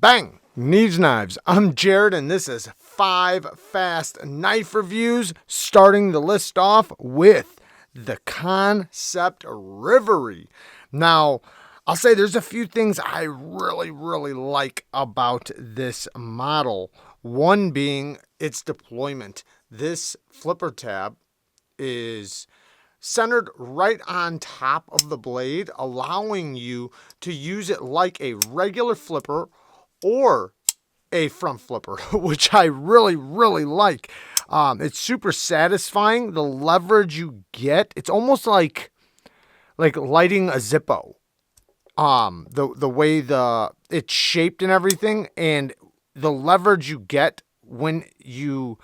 Bang! Neeves Knives. I'm Jared, and this is 5 fast knife reviews, starting the list off with the KANSEPT Rivery. Now, I'll say there's a few things I really like about this model. One being its deployment. This flipper tab is centered right on top of the blade, allowing you to use it like a regular flipper or a front flipper, which I really like. It's super satisfying. The leverage you get, it's almost like lighting a Zippo. The way it's shaped and everything, and the leverage you get when you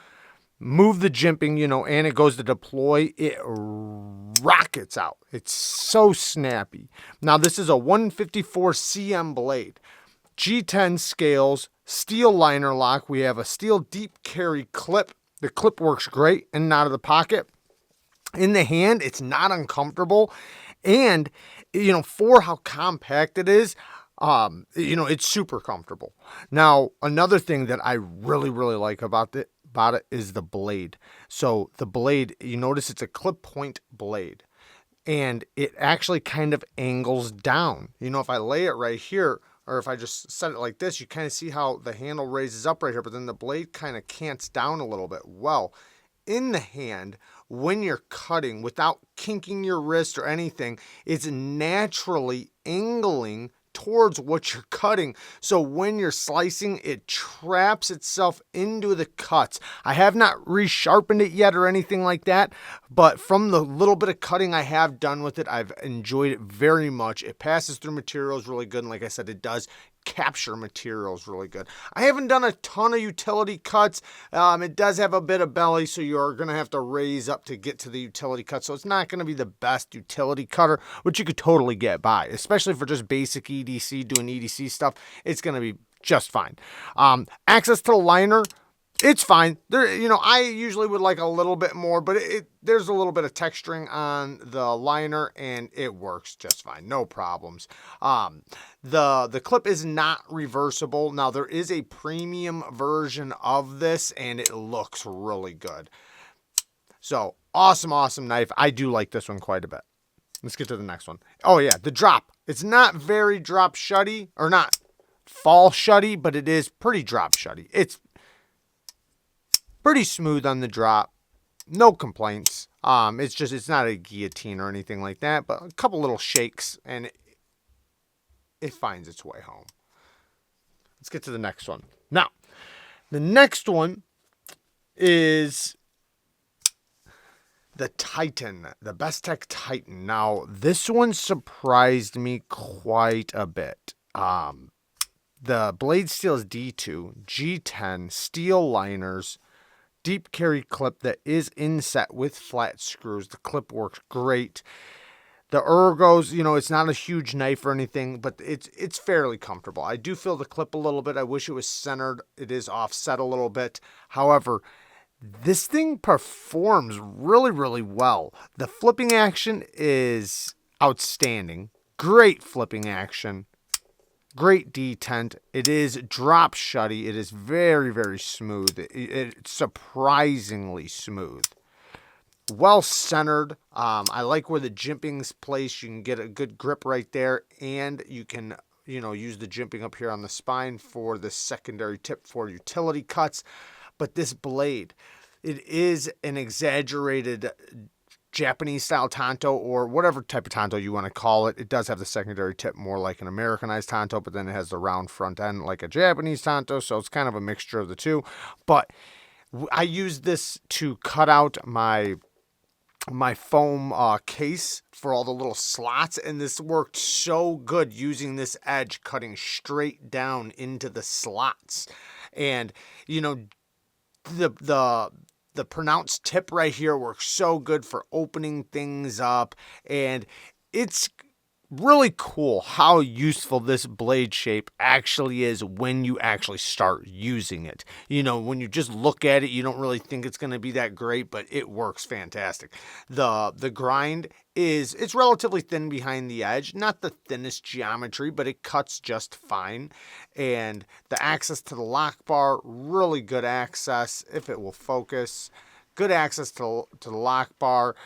move the jimping, and it goes to deploy, it rockets out. It's so snappy. Now, this is a 154 cm blade. G10 scales, steel liner lock. We have a steel deep carry clip. The clip works great in and out of the pocket. In the hand, it's not uncomfortable. And, for how compact it is, it's super comfortable. Now, another thing that I really like about it is the blade. So the blade, you notice it's a clip point blade. And it actually kind of angles down. If I lay it right here, or if I just set it like this, you kind of see how the handle raises up right here, but then the blade kind of cants down a little bit. Well, in the hand, when you're cutting, without kinking your wrist or anything, it's naturally angling towards what you're cutting. So when you're slicing, it traps itself into the cuts. I have not resharpened it yet or anything like that, but from the little bit of cutting I have done with it, I've enjoyed it very much. It passes through materials really good, and like I said, it does capture materials really good. I haven't done a ton of utility cuts. It does have a bit of belly, so you're going to have to raise up to get to the utility cut. So it's not going to be the best utility cutter, which you could totally get by, especially for just basic EDC, doing EDC stuff. It's going to be just fine. Access to the liner, it's fine. There, I usually would like a little bit more, but there's a little bit of texturing on the liner, and it works just fine. No problems. The clip is not reversible. Now, there is a premium version of this, and it looks really good. So, awesome knife. I do like this one quite a bit. Let's get to the next one. Oh, yeah, the drop. It's not very drop shutty, or not fall shutty, but it is pretty drop shutty. It's pretty smooth on the drop. No complaints. It's not a guillotine or anything like that, but a couple little shakes and it finds its way home. Let's get to the next one. Now, the next one is the Titan, the Bestech Titan. Now, this one surprised me quite a bit. The blade steel is D2, G10, steel liners, deep carry clip that is inset with flat screws. The clip works great. The ergos, it's not a huge knife or anything, but it's fairly comfortable. I do feel the clip a little bit. I wish it was centered. It is offset a little bit. However, this thing performs really well. The flipping action is outstanding. Great flipping action. Great detent. It is drop shutty. It is very smooth. It's surprisingly smooth. Well centered. I like where the jimping's placed. You can get a good grip right there, and you can use the jimping up here on the spine for the secondary tip for utility cuts. But this blade, it is an exaggerated Japanese style tanto, or whatever type of tanto you want to call it. It does have the secondary tip more like an Americanized tanto, but then it has the round front end like a Japanese tanto, so it's kind of a mixture of the two. But I use this to cut out my foam case for all the little slots, and this worked so good using this edge cutting straight down into the slots. And the pronounced tip right here works so good for opening things up, and it's really cool how useful this blade shape actually is when you actually start using it. You know, when you just look at it, you don't really think it's going to be that great, but it works fantastic. The grind it's relatively thin behind the edge, not the thinnest geometry, but it cuts just fine. And the access to the lock bar, really good access if it will focus. Good access to the lock bar.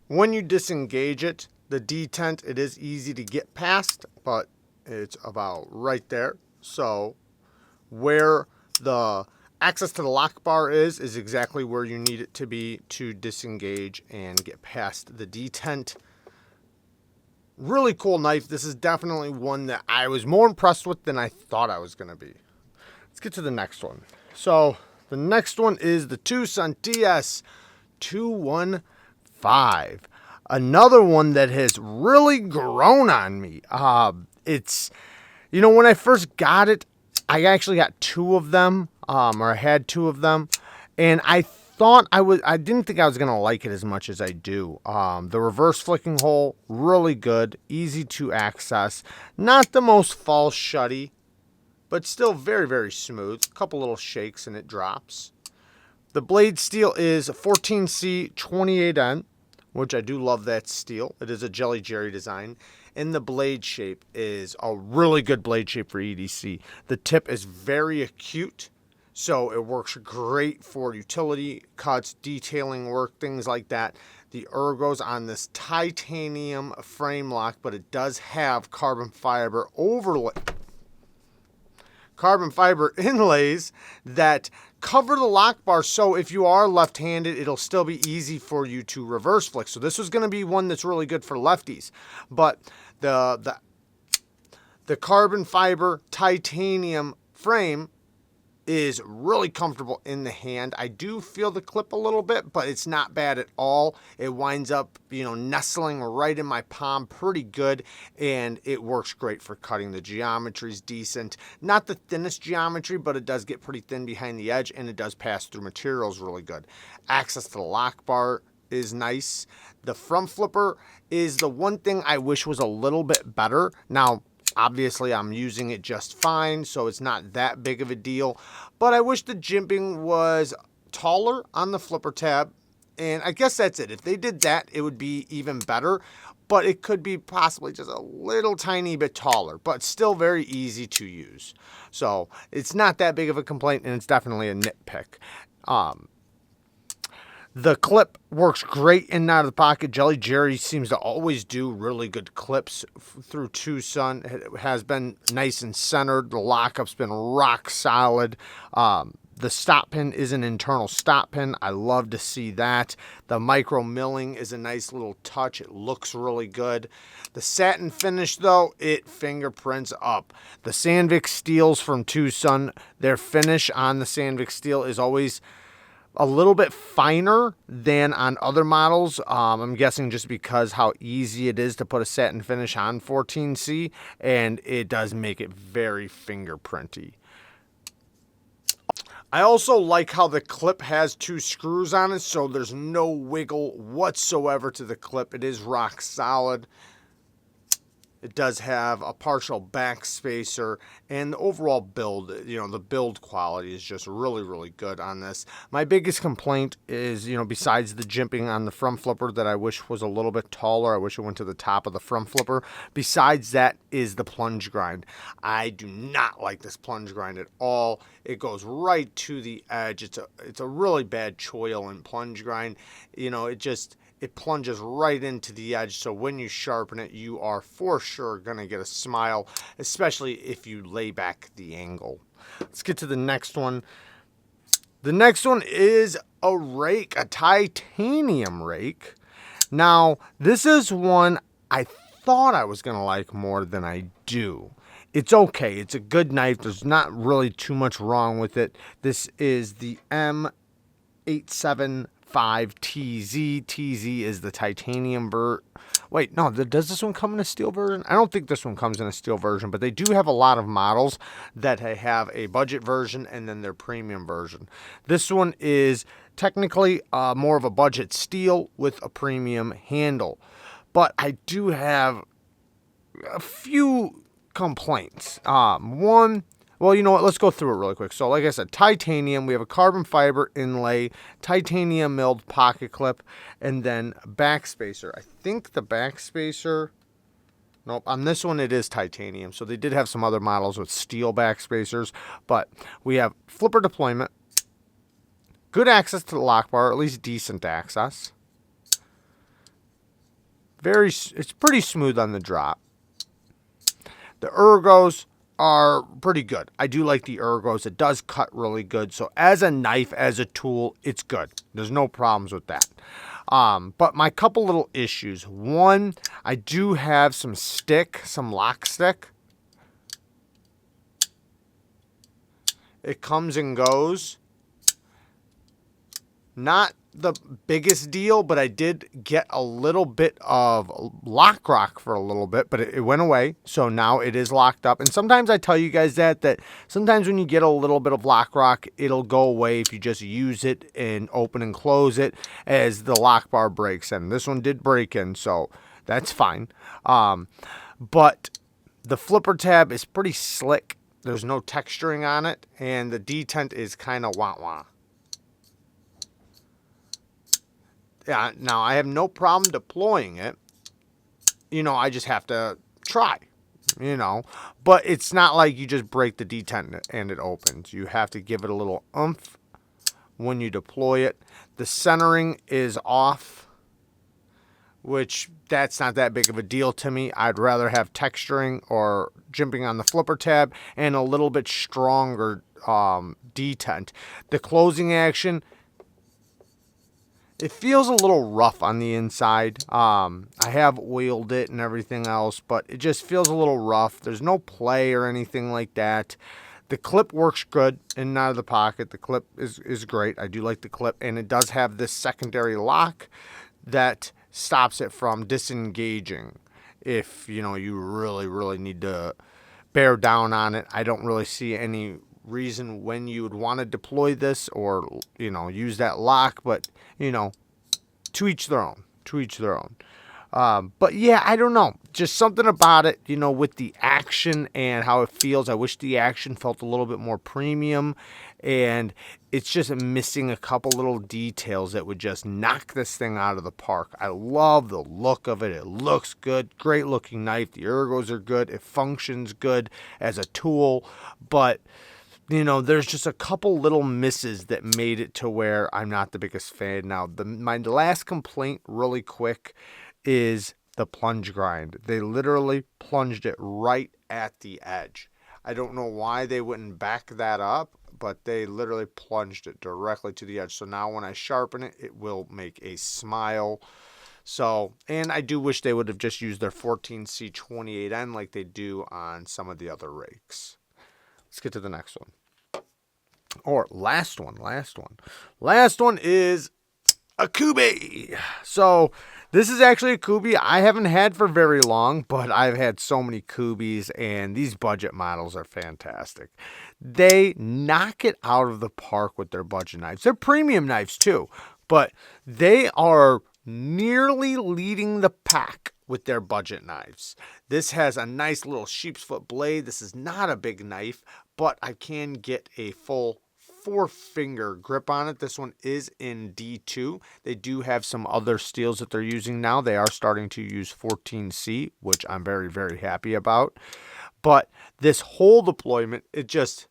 When you disengage it, the detent, it is easy to get past, but it's about right there. So where the access to the lock bar is exactly where you need it to be to disengage and get past the detent. Really cool knife. This is definitely one that I was more impressed with than I thought I was going to be. Let's get to the next one. So the next one is the Tucson TS215. Another one that has really grown on me. It's, you know, when I first got it, I actually got two of them, or I had two of them, and I didn't think I was going to like it as much as I do. The reverse flicking hole, really good, easy to access, not the most fall shutty, but still very, very smooth. A couple little shakes and it drops. The blade steel is 14C 28N. Which I do love that steel. It is a Jelly Jerry design. And the blade shape is a really good blade shape for EDC. The tip is very acute, so it works great for utility cuts, detailing work, things like that. The ergos on this titanium frame lock, but it does have carbon fiber inlays that cover the lock bar, so if you are left-handed, it'll still be easy for you to reverse flick. So this was going to be one that's really good for lefties. But the carbon fiber titanium frame is really comfortable in the hand. I do feel the clip a little bit, but it's not bad at all. It winds up, you know, nestling right in my palm pretty good, and it works great for cutting. The geometry's decent. Not the thinnest geometry, but it does get pretty thin behind the edge, and it does pass through materials really good. Access to the lock bar is nice. The front flipper is the one thing I wish was a little bit better. Now, obviously, I'm using it just fine, so it's not that big of a deal. But I wish the jimping was taller on the flipper tab. And I guess that's it. If they did that, it would be even better. But it could be possibly just a little tiny bit taller, but still very easy to use. So it's not that big of a complaint, and it's definitely a nitpick. The clip works great in and out of the pocket. Jelly Jerry seems to always do really good clips through Tucson. It has been nice and centered. The lockup's been rock solid. The stop pin is an internal stop pin. I love to see that. The micro milling is a nice little touch. It looks really good. The satin finish, though, it fingerprints up. The Sandvik steels from Tucson, their finish on the Sandvik steel is always a little bit finer than on other models. I'm guessing just because how easy it is to put a satin finish on 14C, and it does make it very fingerprinty. I also like how the clip has two screws on it, so there's no wiggle whatsoever to the clip. It is rock solid. It does have a partial back spacer, and the overall build, you know, the build quality is just really, really good on this. My biggest complaint is, you know, besides the jimping on the front flipper that I wish was a little bit taller, I wish it went to the top of the front flipper. Besides that is the plunge grind. I do not like this plunge grind at all. It goes right to the edge. It's a really bad choil and plunge grind. You know, it plunges right into the edge, so when you sharpen it, you are for sure going to get a smile, especially if you lay back the angle. Let's get to the next one. The next one is a rake, a titanium rake. Now, this is one I thought I was going to like more than I do. It's okay. It's a good knife. There's not really too much wrong with it. This is the M875TZ. TZ is the titanium Wait, no, does this one come in a steel version? I don't think this one comes in a steel version, but they do have a lot of models that have a budget version and then their premium version. This one is technically more of a budget steel with a premium handle. But I do have a few complaints. One, well, you know what? Let's go through it really quick. So, like I said, titanium. We have a carbon fiber inlay, titanium milled pocket clip, and then backspacer. I think the backspacer. Nope, on this one it is titanium. So they did have some other models with steel backspacers, but we have flipper deployment, good access to the lock bar, at least decent access. It's pretty smooth on the drop. The ergos are pretty good. I do like the ergos. It does cut really good. So as a knife, as a tool, it's good. There's no problems with that. But my couple little issues. One, I do have some lock stick. It comes and goes. Not the biggest deal, but I did get a little bit of lock rock for a little bit, but it went away. So now it is locked up. And sometimes I tell you guys that sometimes when you get a little bit of lock rock, it'll go away if you just use it and open and close it as the lock bar breaks in. This one did break in, so that's fine. But the flipper tab is pretty slick. There's no texturing on it, and the detent is kind of wah-wah. Yeah, now I have no problem deploying it. You know, I just have to try, you know. But it's not like you just break the detent and it opens. You have to give it a little oomph when you deploy it. The centering is off, which that's not that big of a deal to me. I'd rather have texturing or jimping on the flipper tab and a little bit stronger detent. The closing action, it feels a little rough on the inside. I have oiled it and everything else, but it just feels a little rough. There's no play or anything like that. The clip works good in and out of the pocket. The clip is great. I do like the clip, and it does have this secondary lock that stops it from disengaging if, you know, you really need to bear down on it. I don't really see any reason when you would want to deploy this or, you know, use that lock, but, you know, to each their own. But yeah, I don't know, just something about it, you know, with the action and how it feels. I wish the action felt a little bit more premium, and it's just missing a couple little details that would just knock this thing out of the park. I love the look of it. It looks good, great looking knife. The ergos are good. It functions good as a tool, but you know, there's just a couple little misses that made it to where I'm not the biggest fan. Now, my last complaint really quick is the plunge grind. They literally plunged it right at the edge. I don't know why they wouldn't back that up, but they literally plunged it directly to the edge. So now when I sharpen it, it will make a smile. So, and I do wish they would have just used their 14C28N like they do on some of the other rakes. Let's get to the next one. Or last one is Akube. So this is actually a Akube I haven't had for very long, but I've had so many Kubes, and these budget models are fantastic. They knock it out of the park with their budget knives. They're premium knives too, but they are nearly leading the pack with their budget knives. This has a nice little sheep's foot blade. This is not a big knife, but I can get a full 4-finger grip on it. This one is in D2. They do have some other steels that they're using now. They are starting to use 14C, which I'm very happy about. But this whole deployment, it just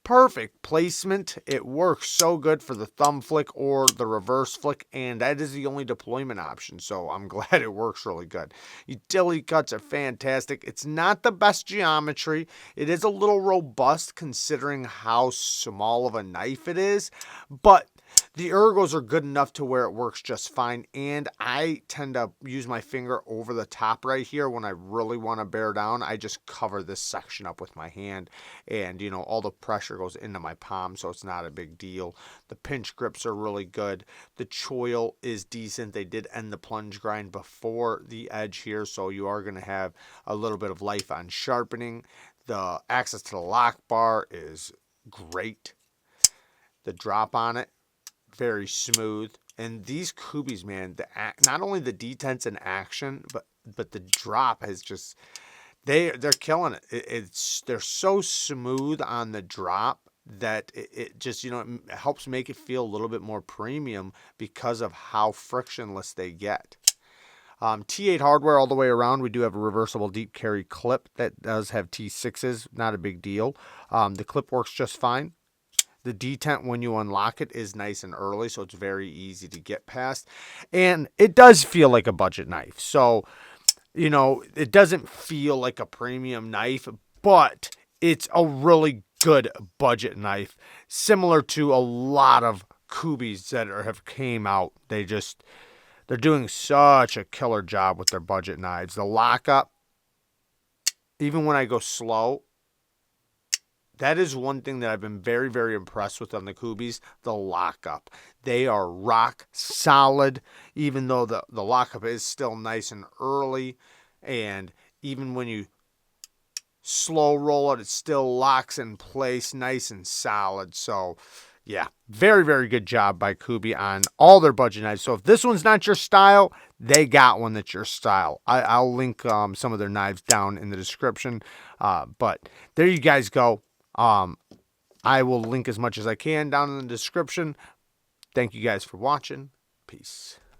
perfect placement. It works so good for the thumb flick or the reverse flick, and that is the only deployment option, so I'm glad it works really good. Utility cuts are fantastic. It's not the best geometry. It is a little robust considering how small of a knife it is, but the ergos are good enough to where it works just fine, and I tend to use my finger over the top right here when I really want to bear down. I just cover this section up with my hand, and you know, all the pressure goes into my palm, so it's not a big deal. The pinch grips are really good. The choil is decent. They did end the plunge grind before the edge here, so you are going to have a little bit of life on sharpening. The access to the lock bar is great. The drop on it, very smooth. And these Kubes, man, not only the detents in action, but the drop has just, they're killing it. They're so smooth on the drop that it just, you know, it helps make it feel a little bit more premium because of how frictionless they get. T8 hardware all the way around. We do have a reversible deep carry clip that does have T6s. Not a big deal. The clip works just fine. The detent when you unlock it is nice and early, so it's very easy to get past. And it does feel like a budget knife. So, you know, it doesn't feel like a premium knife, but it's a really good budget knife, similar to a lot of Kubes that have came out. They're doing such a killer job with their budget knives. The lockup, even when I go slow, that is one thing that I've been very, very impressed with on the Kubes, the lockup. They are rock solid, even though the lockup is still nice and early. And even when you slow roll it, it still locks in place nice and solid. So, yeah, very, very good job by Kubey on all their budget knives. So if this one's not your style, they got one that's your style. I'll link some of their knives down in the description. But there you guys go. I will link as much as I can down in the description. Thank you guys for watching. Peace.